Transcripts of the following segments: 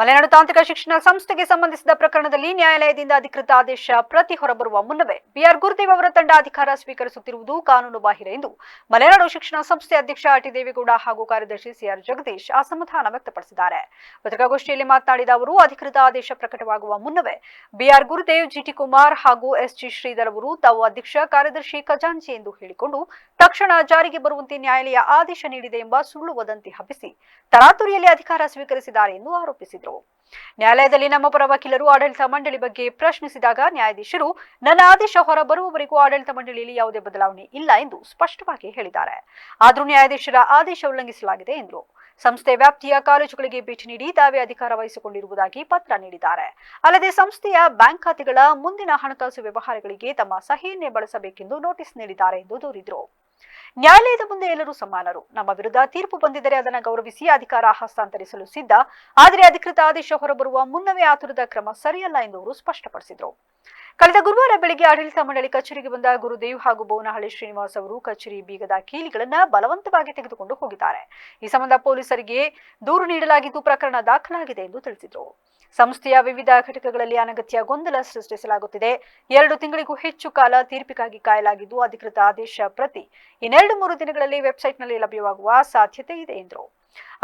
ಮಲೆನಾಡು ತಾಂತ್ರಿಕ ಶಿಕ್ಷಣ ಸಂಸ್ಥೆಗೆ ಸಂಬಂಧಿಸಿದ ಪ್ರಕರಣದಲ್ಲಿ ನ್ಯಾಯಾಲಯದಿಂದ ಅಧಿಕೃತ ಆದೇಶ ಪ್ರತಿ ಹೊರಬರುವ ಮುನ್ನವೇ ಬಿಆರ್ ಗುರುದೇವ್ ಅವರ ತಂಡ ಅಧಿಕಾರ ಸ್ವೀಕರಿಸುತ್ತಿರುವುದು ಕಾನೂನು ಬಾಹಿರ ಎಂದು ಮಲೆನಾಡು ಶಿಕ್ಷಣ ಸಂಸ್ಥೆ ಅಧ್ಯಕ್ಷ ಟಿ ದೇವೇಗೌಡ ಹಾಗೂ ಕಾರ್ಯದರ್ಶಿ ಸಿಆರ್ ಜಗದೀಶ್ ಅಸಮಾಧಾನ ವ್ಯಕ್ತಪಡಿಸಿದ್ದಾರೆ. ಪತ್ರಿಕಾಗೋಷ್ಠಿಯಲ್ಲಿ ಮಾತನಾಡಿದ ಅವರು, ಅಧಿಕೃತ ಆದೇಶ ಪ್ರಕಟವಾಗುವ ಮುನ್ನವೇ ಬಿಆರ್ ಗುರುದೇವ್, ಜಿಟಿ ಕುಮಾರ್ ಹಾಗೂ ಎಸ್ಜಿ ಶ್ರೀಧರ್ ಅವರು ತಾವು ಅಧ್ಯಕ್ಷ, ಕಾರ್ಯದರ್ಶಿ, ಖಜಾಂಚಿ ಎಂದು ಹೇಳಿಕೊಂಡು ತಕ್ಷಣ ಜಾರಿಗೆ ಬರುವಂತೆ ನ್ಯಾಯಾಲಯ ಆದೇಶ ನೀಡಿದೆ ಎಂಬ ಸುಳ್ಳು ವದಂತಿ ಹಬ್ಬಿಸಿ ತರಾತುರಿಯಲ್ಲಿ ಅಧಿಕಾರ ಸ್ವೀಕರಿಸಿದ್ದಾರೆ ಎಂದು ಆರೋಪಿಸಿದರು. ನ್ಯಾಯಾಲಯದಲ್ಲಿ ನಮ್ಮ ಪರ ವಕೀಲರು ಆಡಳಿತ ಮಂಡಳಿ ಬಗ್ಗೆ ಪ್ರಶ್ನಿಸಿದಾಗ ನ್ಯಾಯಾಧೀಶರು ನನ್ನ ಆದೇಶ ಹೊರಬರುವವರೆಗೂ ಆಡಳಿತ ಮಂಡಳಿಯಲ್ಲಿ ಯಾವುದೇ ಬದಲಾವಣೆ ಇಲ್ಲ ಎಂದು ಸ್ಪಷ್ಟವಾಗಿ ಹೇಳಿದ್ದಾರೆ. ಆದರೂ ನ್ಯಾಯಾಧೀಶರ ಆದೇಶ ಉಲ್ಲಂಘಿಸಲಾಗಿದೆ ಎಂದರು. ಸಂಸ್ಥೆ ವ್ಯಾಪ್ತಿಯ ಕಾಲೇಜುಗಳಿಗೆ ಭೇಟಿ ನೀಡಿ ತಾವೇ ಅಧಿಕಾರ ವಹಿಸಿಕೊಂಡಿರುವುದಾಗಿ ಪತ್ರ ನೀಡಿದ್ದಾರೆ. ಅಲ್ಲದೆ ಸಂಸ್ಥೆಯ ಬ್ಯಾಂಕ್ ಖಾತೆಗಳ ಮುಂದಿನ ಹಣಕಾಸು ವ್ಯವಹಾರಗಳಿಗೆ ತಮ್ಮ ಸಹಿಯನ್ನೇ ಬಳಸಬೇಕೆಂದು ನೋಟಿಸ್ ನೀಡಿದ್ದಾರೆ ಎಂದು ದೂರಿದರು. ನ್ಯಾಯಾಲಯದ ಮುಂದೆ ಎಲ್ಲರೂ ಸಮಾನರು. ನಮ್ಮ ವಿರುದ್ಧ ತೀರ್ಪು ಬಂದಿದ್ದರೆ ಅದನ್ನು ಗೌರವಿಸಿ ಅಧಿಕಾರ ಹಸ್ತಾಂತರಿಸಲು ಸಿದ್ಧ. ಆದರೆ ಅಧಿಕೃತ ಆದೇಶ ಹೊರಬರುವ ಮುನ್ನವೇ ಆತುರದ ಕ್ರಮ ಸರಿಯಲ್ಲ ಎಂದು ಅವರು ಸ್ಪಷ್ಟಪಡಿಸಿದರು. ಕಳೆದ ಗುರುವಾರ ಬೆಳಗ್ಗೆ ಆಡಳಿತ ಮಂಡಳಿ ಕಚೇರಿಗೆ ಬಂದ ಗುರುದೇವ್ ಹಾಗೂ ಬೋನಹಳ್ಳಿ ಶ್ರೀನಿವಾಸ್ ಅವರು ಕಚೇರಿ ಬೀಗದ ಕೀಲಿಗಳನ್ನು ಬಲವಂತವಾಗಿ ತೆಗೆದುಕೊಂಡು ಹೋಗಿದ್ದಾರೆ. ಈ ಸಂಬಂಧ ಪೊಲೀಸರಿಗೆ ದೂರು ನೀಡಲಾಗಿದ್ದು ಪ್ರಕರಣ ದಾಖಲಾಗಿದೆ ಎಂದು ತಿಳಿಸಿದರು. ಸಂಸ್ಥೆಯ ವಿವಿಧ ಘಟಕಗಳಲ್ಲಿ ಅನಗತ್ಯ ಗೊಂದಲ ಸೃಷ್ಟಿಸಲಾಗುತ್ತಿದೆ. 2 ತಿಂಗಳಿಗೂ ಹೆಚ್ಚು ಕಾಲ ತೀರ್ಪಿಗಾಗಿ ಕಾಯಲಾಗಿದ್ದು ಅಧಿಕೃತ ಆದೇಶ ಪ್ರತಿ 2-3 ದಿನಗಳಲ್ಲಿ ವೆಬ್ಸೈಟ್ನಲ್ಲಿ ಲಭ್ಯವಾಗುವ ಸಾಧ್ಯತೆ ಇದೆ ಎಂದರು.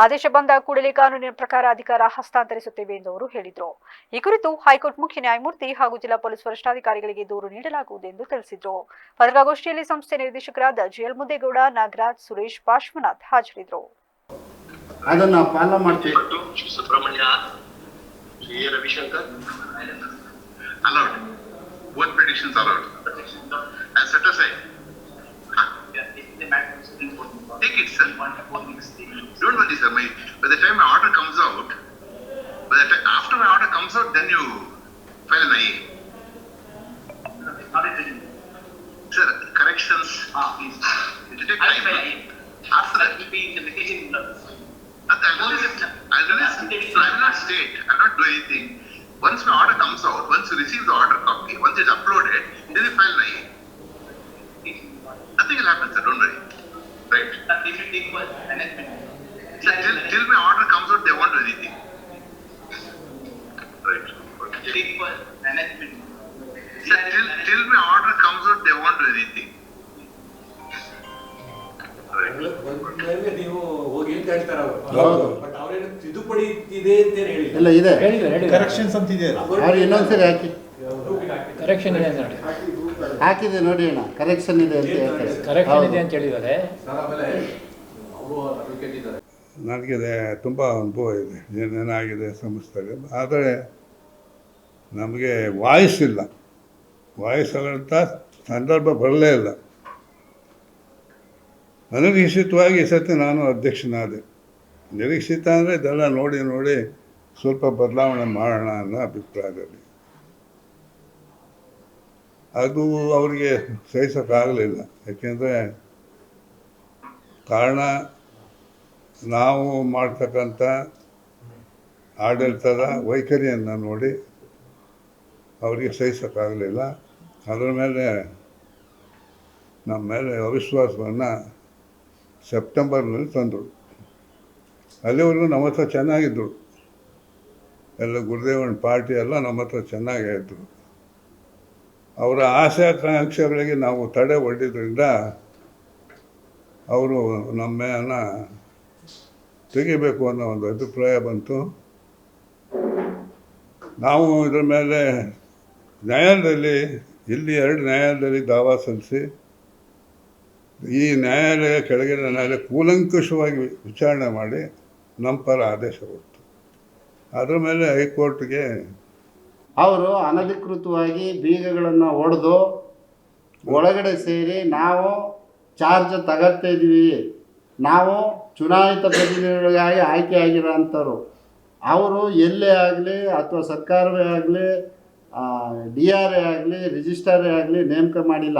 ಆದೇಶ ಬಂದ ಕೂಡಲೇ ಕಾನೂನಿನ ಪ್ರಕಾರ ಅಧಿಕಾರ ಹಸ್ತಾಂತರಿಸುತ್ತೇವೆ ಎಂದು ಅವರು ಹೇಳಿದರು. ಈ ಕುರಿತು ಹೈಕೋರ್ಟ್ ಮುಖ್ಯ ನ್ಯಾಯಮೂರ್ತಿ ಹಾಗೂ ಜಿಲ್ಲಾ ಪೊಲೀಸ್ ವರಿಷ್ಠಾಧಿಕಾರಿಗಳಿಗೆ ದೂರು ನೀಡಲಾಗುವುದು ಎಂದು ತಿಳಿಸಿದರು. ಪತ್ರಿಕಾಗೋಷ್ಠಿಯಲ್ಲಿ ಸಂಸ್ಥೆ ನಿರ್ದೇಶಕರಾದ ಜಿಎಲ್ ಮುದ್ದೇಗೌಡ, ನಾಗರಾಜ್, ಸುರೇಶ್, ಪಾರ್ಶ್ವನಾಥ್ ಹಾಜರಿದ್ದರು. Ravishankar allowed. Both petitions allowed. And set aside. Take it, sir. Don't worry, sir. By the time my order comes out, after my order comes out, then you file an IA. Sir, corrections. Please. It will take time. After that, will be in the vacation. I will not state. I will not do anything. Once my order comes out, once you receive the order copy, once it's uploaded, then you file an IA. Nothing will happen, sir. Don't worry. Right. They should take for management. Till my order comes out, they won't do anything. Right. Take for management. Sir, till my order comes out, they won't do anything. ನೀವು ಹೋಗಿ ಅಂತ ಹೇಳ್ತಾರೆ ಅವರು. But ಅವರೇನು ತಿದ್ದುಪಡಿ ಇದೆ ಅಂತ ಹೇಳಿಲ್ಲ. ಎಲ್ಲ ಇದೆ, ಕರೆಕ್ಷನ್ಸ್ ಅಂತ ಇದೆ. ಅವ್ರು ಇನ್ನೊಂದ್ಸರಿ ಹಾಕಿ ಕರೆಕ್ಷನ್ ಇದೆ ಅಂತ ಹಾಕಿದೆ ನೋಡಿ ಅಣ್ಣ, ಕರೆಕ್ಷನ್ ಇದೆ ಅಂತ ಹೇಳ್ತಾರೆ. ಕರೆಕ್ಷನ್ ಇದೆ ಅಂತ ಹೇಳಿದ್ದಾರೆ. ನನಗೆ ತುಂಬ ಅನುಭವ ಇದೆ, ಏನೇನಾಗಿದೆ ಸಂಸ್ಥೆಗೆ. ಆದರೆ ನಮಗೆ ವಾಯ್ಸ್ ಇಲ್ಲ, ವಾಯ್ಸ್ ಅಂತ ಸಂದರ್ಭ ಬರಲೇ ಇಲ್ಲ. ಅನಿರೀಕ್ಷಿತವಾಗಿ ಈ ಸತಿ ನಾನು ಅಧ್ಯಕ್ಷನಾದೆ. ನಿರೀಕ್ಷಿತ ಅಂದರೆ ಇದೆಲ್ಲ ನೋಡಿ ಸ್ವಲ್ಪ ಬದಲಾವಣೆ ಮಾಡೋಣ ಅನ್ನೋ ಅಭಿಪ್ರಾಯದಲ್ಲಿ. ಅದು ಅವರಿಗೆ ಸಹಿಸೋಕ್ಕಾಗಲಿಲ್ಲ. ಯಾಕೆಂದರೆ ಕಾರಣ ನಾವು ಮಾಡ್ತಕ್ಕಂಥ ಆಡಳಿತದ ವೈಖರಿಯನ್ನು ನೋಡಿ ಅವರಿಗೆ ಸಹಿಸೋಕ್ಕಾಗಲಿಲ್ಲ. ಅದರ ಮೇಲೆ ನಮ್ಮ ಮೇಲೆ ಅವಿಶ್ವಾಸವನ್ನು ಸೆಪ್ಟೆಂಬರ್ನಲ್ಲಿ ತಂದರು. ಅಲ್ಲಿವರೆಗೂ ನಮ್ಮ ಹತ್ರ ಚೆನ್ನಾಗಿದ್ದರು, ಎಲ್ಲ ಗುರುದೇವನ ಪಾರ್ಟಿ ಎಲ್ಲ ನಮ್ಮ ಹತ್ರ ಚೆನ್ನಾಗೇ ಇದ್ದರು. ಅವರ ಆಶಾಕಾಂಕ್ಷೆಗಳಿಗೆ ನಾವು ತಡೆ ಒಡ್ಡಿದ್ರಿಂದ ಅವರು ನಮ್ಮನ್ನು ತೆಗಿಬೇಕು ಅನ್ನೋ ಒಂದು ಅಭಿಪ್ರಾಯ ಬಂತು. ನಾವು ಇದರ ಮೇಲೆ ನ್ಯಾಯಾಲಯದಲ್ಲಿ, ಇಲ್ಲಿ 2 ನ್ಯಾಯಾಲಯದಲ್ಲಿ ದಾವಾ ಸಲ್ಲಿಸಿ ಈ ನ್ಯಾಯಾಲಯ, ಕೆಳಗಿನ ನ್ಯಾಯಾಲಯ ಕೂಲಂಕುಷವಾಗಿ ವಿಚಾರಣೆ ಮಾಡಿ ನಮ್ಮ ಪರ ಆದೇಶ ಕೊಡ್ತು. ಅದರ ಮೇಲೆ ಹೈಕೋರ್ಟ್ಗೆ ಅವರು ಅನಧಿಕೃತವಾಗಿ ಬೀಗಗಳನ್ನು ಒಡೆದು ಒಳಗಡೆ ಸೇರಿ ನಾವು ಚಾರ್ಜ್ ತಗೋತಾ ಇದ್ದೀವಿ, ನಾವು ಚುನಾಯಿತ ಪ್ರತಿನಿಧಿಗಳಿಗಾಗಿ ಆಯ್ಕೆ ಆಗಿರೋ ಅಂಥವ್ರು, ಅವರು ಎಲ್ಲೇ ಆಗಲಿ ಅಥವಾ ಸರ್ಕಾರವೇ ಆಗಲಿ, DRA ಆಗಲಿ, ರಿಜಿಸ್ಟ್ರಾರೇ ಆಗಲಿ ನೇಮಕ ಮಾಡಿಲ್ಲ,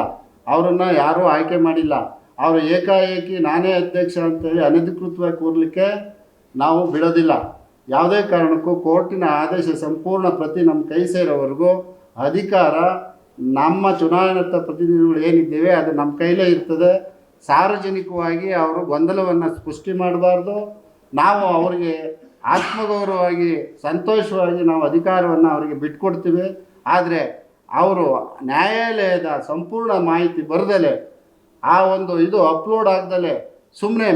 ಅವರನ್ನು ಯಾರೂ ಆಯ್ಕೆ ಮಾಡಿಲ್ಲ. ಅವರು ಏಕಾಏಕಿ ನಾನೇ ಅಧ್ಯಕ್ಷ ಅಂತೇಳಿ ಅನಧಿಕೃತವಾಗಿ ಕೂರಲಿಕ್ಕೆ ನಾವು ಬಿಡೋದಿಲ್ಲ. ಯಾವುದೇ ಕಾರಣಕ್ಕೂ ಕೋರ್ಟಿನ ಆದೇಶ ಸಂಪೂರ್ಣ ಪ್ರತಿ ನಮ್ಮ ಕೈ ಸೇರೋವರೆಗೂ ಅಧಿಕಾರ ನಮ್ಮ ಚುನಾಯಿತ ಪ್ರತಿನಿಧಿಗಳು ಏನಿದ್ದೇವೆ ಅದು ನಮ್ಮ ಕೈಲೇ ಇರ್ತದೆ. ಸಾರ್ವಜನಿಕವಾಗಿ ಅವರು ಗೊಂದಲವನ್ನು ಸೃಷ್ಟಿ ಮಾಡಬಾರ್ದು. ನಾವು ಅವರಿಗೆ ಆತ್ಮಗೌರವವಾಗಿ ಸಂತೋಷವಾಗಿ ನಾವು ಅಧಿಕಾರವನ್ನು ಅವರಿಗೆ ಬಿಟ್ಕೊಡ್ತೀವಿ. ಆದರೆ ಅವರು ನ್ಯಾಯಾಲಯದ ಸಂಪೂರ್ಣ ಮಾಹಿತಿ ಬರದಲೆ ಆ ಒಂದು ಇದು ಅಪ್ಲೋಡ್ ಆಗ್ದಲೆ ಸುಮ್ಮನೆ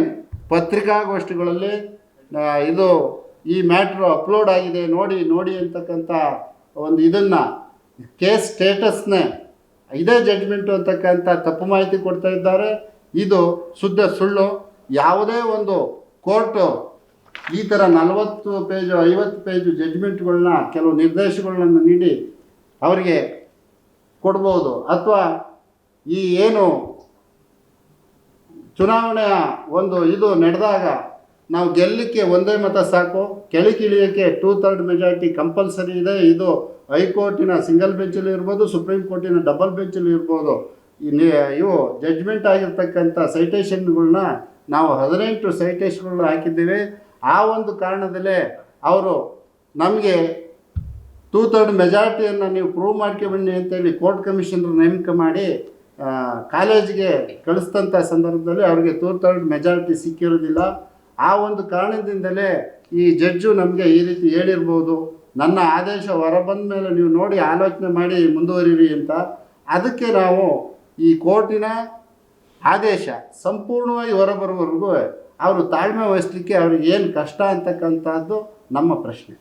ಪತ್ರಿಕಾಗೋಷ್ಠಿಗಳಲ್ಲಿ ಇದು ಈ ಮ್ಯಾಟ್ರು ಅಪ್ಲೋಡ್ ಆಗಿದೆ ನೋಡಿ ಅಂತಕ್ಕಂಥ ಒಂದು ಇದನ್ನು ಕೇಸ್ ಸ್ಟೇಟಸ್ನೇ ಇದೇ ಜಡ್ಜ್ಮೆಂಟು ಅಂತಕ್ಕಂಥ ತಪ್ಪು ಮಾಹಿತಿ ಕೊಡ್ತಾ ಇದ್ದಾರೆ. ಇದು ಶುದ್ಧ ಸುಳ್ಳು. ಯಾವುದೇ ಒಂದು ಕೋರ್ಟು ಈ ಥರ 40 ಪೇಜು 50 ಪೇಜು ಜಡ್ಜ್ಮೆಂಟ್ಗಳನ್ನ ಕೆಲವು ನಿರ್ದೇಶಗಳನ್ನ ನೀಡಿ ಅವರಿಗೆ ಕೊಡ್ಬೋದು. ಅಥವಾ ಈ ಏನು ಚುನಾವಣೆಯ ಒಂದು ಇದು ನಡೆದಾಗ ನಾವು ಗೆಲ್ಲಲಿಕ್ಕೆ ಒಂದೇ ಮತ ಸಾಕು, ಕೆಳಗಿಳಿಯೋಕ್ಕೆ 2/3 ಮೆಜಾರಿಟಿ ಕಂಪಲ್ಸರಿ ಇದೆ. ಇದು ಹೈಕೋರ್ಟಿನ ಸಿಂಗಲ್ ಬೆಂಚಲ್ಲಿ ಇರ್ಬೋದು, ಸುಪ್ರೀಂ ಕೋರ್ಟಿನ ಡಬಲ್ ಬೆಂಚಲ್ಲಿ ಇರ್ಬೋದು. ಇವು ಜಡ್ಜ್ಮೆಂಟ್ ಆಗಿರ್ತಕ್ಕಂಥ ಸೈಟೇಷನ್ಗಳನ್ನ ನಾವು 18 ಸೈಟೇಷನ್ಗಳನ್ನ ಹಾಕಿದ್ದೀವಿ. ಆ ಒಂದು ಕಾರಣದಲ್ಲೇ ಅವರು ನಮಗೆ 2/3 ಮೆಜಾರಿಟಿಯನ್ನು ನೀವು ಪ್ರೂವ್ ಮಾಡ್ಕೊಬನ್ನಿ ಅಂತೇಳಿ ಕೋರ್ಟ್ ಕಮಿಷನರ್ ನೇಮಕ ಮಾಡಿ ಕಾಲೇಜಿಗೆ ಕಳಿಸ್ತಂಥ ಸಂದರ್ಭದಲ್ಲಿ ಅವರಿಗೆ 2/3 ಮೆಜಾರಿಟಿ ಸಿಕ್ಕಿರೋದಿಲ್ಲ. ಆ ಒಂದು ಕಾರಣದಿಂದಲೇ ಈ ಜಡ್ಜು ನಮಗೆ ಈ ರೀತಿ ಹೇಳಿರ್ಬೋದು, ನನ್ನ ಆದೇಶ ಹೊರಬಂದ ಮೇಲೆ ನೀವು ನೋಡಿ ಆಲೋಚನೆ ಮಾಡಿ ಮುಂದುವರಿರಿ ಅಂತ. ಅದಕ್ಕೆ ನಾವು ಈ ಕೋರ್ಟಿನ ಆದೇಶ ಸಂಪೂರ್ಣವಾಗಿ ಹೊರಬರುವವರೆಗೂ ಅವರು ತಾಳ್ಮೆ ವಹಿಸಲಿಕ್ಕೆ ಅವ್ರಿಗೆ ಏನು ಕಷ್ಟ ಅಂತಕ್ಕಂಥದ್ದು ನಮ್ಮ ಪ್ರಶ್ನೆ.